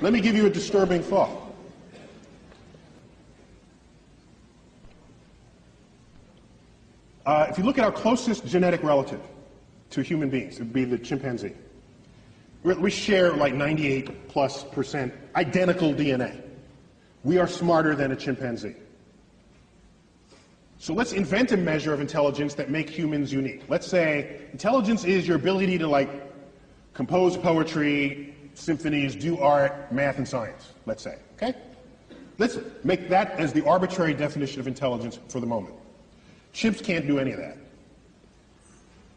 Let me give you a disturbing thought. If you look at our closest genetic relative to human beings, it would be the chimpanzee. We share like 98+% identical DNA. We are smarter than a chimpanzee. So let's invent a measure of intelligence that makes humans unique. Let's say intelligence is your ability to like compose poetry, symphonies, do art, math, and science, let's say, okay? Let's make that as the arbitrary definition of intelligence for the moment. Chimps can't do any of that.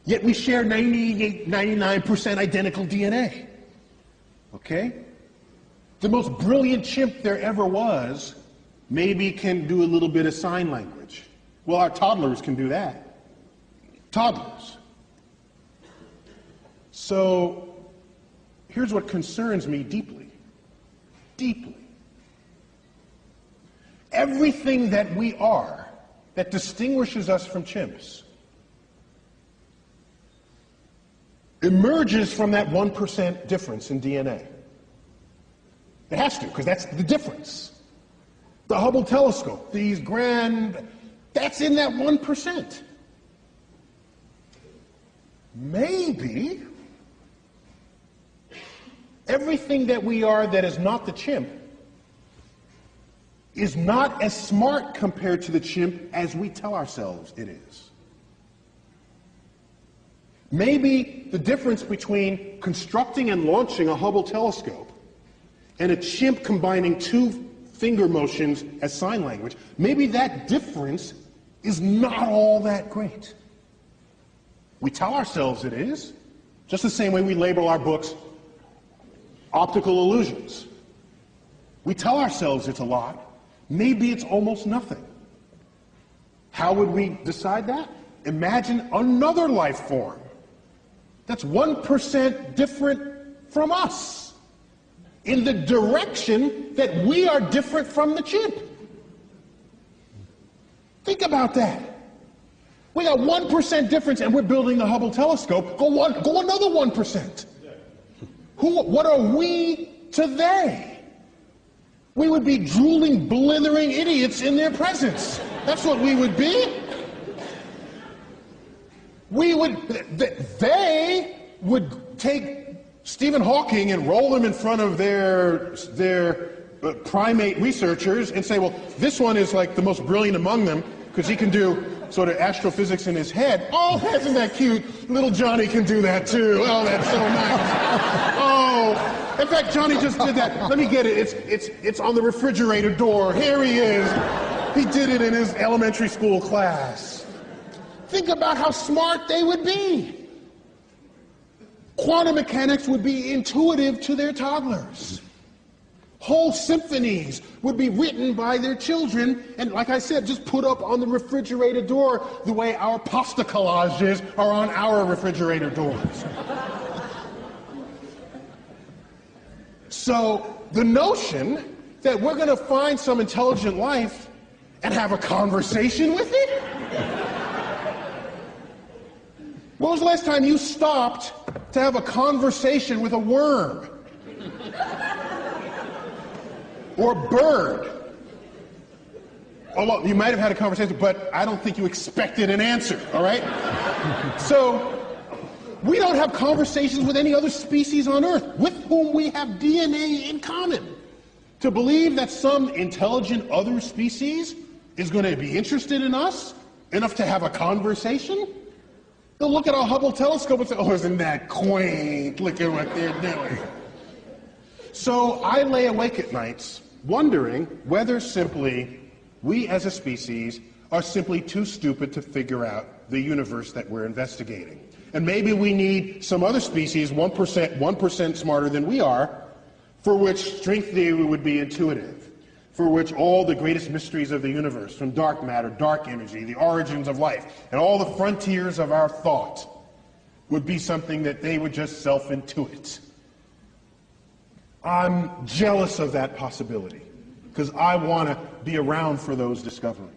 Yet we share 98, 99% identical DNA, okay? The most brilliant chimp there ever was maybe can do a little bit of sign language. Well, our toddlers can do that. Toddlers. So here's what concerns me deeply. Deeply. Everything that we are that distinguishes us from chimps emerges from that 1% difference in DNA. It has to, because that's the difference. The Hubble telescope, these that's in that 1%. Maybe everything that we are that is not the chimp is not as smart compared to the chimp as we tell ourselves it is. Maybe the difference between constructing and launching a Hubble telescope and a chimp combining two finger motions as sign language, maybe that difference is not all that great. We tell ourselves it is, just the same way we label our books optical illusions. We tell ourselves it's a lot. Maybe it's almost nothing. How would we decide that? Imagine another life form that's 1% different from us in the direction that we are different from the chimp. Think about that. We got 1% difference and we're building the Hubble telescope. Go another 1%. What are we to they? We would be drooling, blithering idiots in their presence. That's what we would be. They would take Stephen Hawking and roll him in front of their primate researchers and say, well, this one is like the most brilliant among them because he can do sort of astrophysics in his head. Oh, isn't that cute? Little Johnny can do that too. Oh, that's so nice. Oh. In fact, Johnny just did that. Let me get it. It's on the refrigerator door. Here he is. He did it in his elementary school class. Think about how smart they would be. Quantum mechanics would be intuitive to their toddlers. Whole symphonies would be written by their children and, like I said, just put up on the refrigerator door the way our pasta collages are on our refrigerator doors. So the notion that we're going to find some intelligent life and have a conversation with it? When was the last time you stopped to have a conversation with a worm? Or a bird? Oh, well, you might have had a conversation, but I don't think you expected an answer, all right? So we don't have conversations with any other species on Earth with whom we have DNA in common. To believe that some intelligent other species is going to be interested in us enough to have a conversation? They'll look at our Hubble telescope and say, oh, isn't that quaint? Look at what they're doing. So I lay awake at nights wondering whether simply we as a species are simply too stupid to figure out the universe that we're investigating. And maybe we need some other species, 1% smarter than we are, for which string theory would be intuitive, for which all the greatest mysteries of the universe, from dark matter, dark energy, the origins of life, and all the frontiers of our thought, would be something that they would just self-intuit. I'm jealous of that possibility, because I want to be around for those discoveries.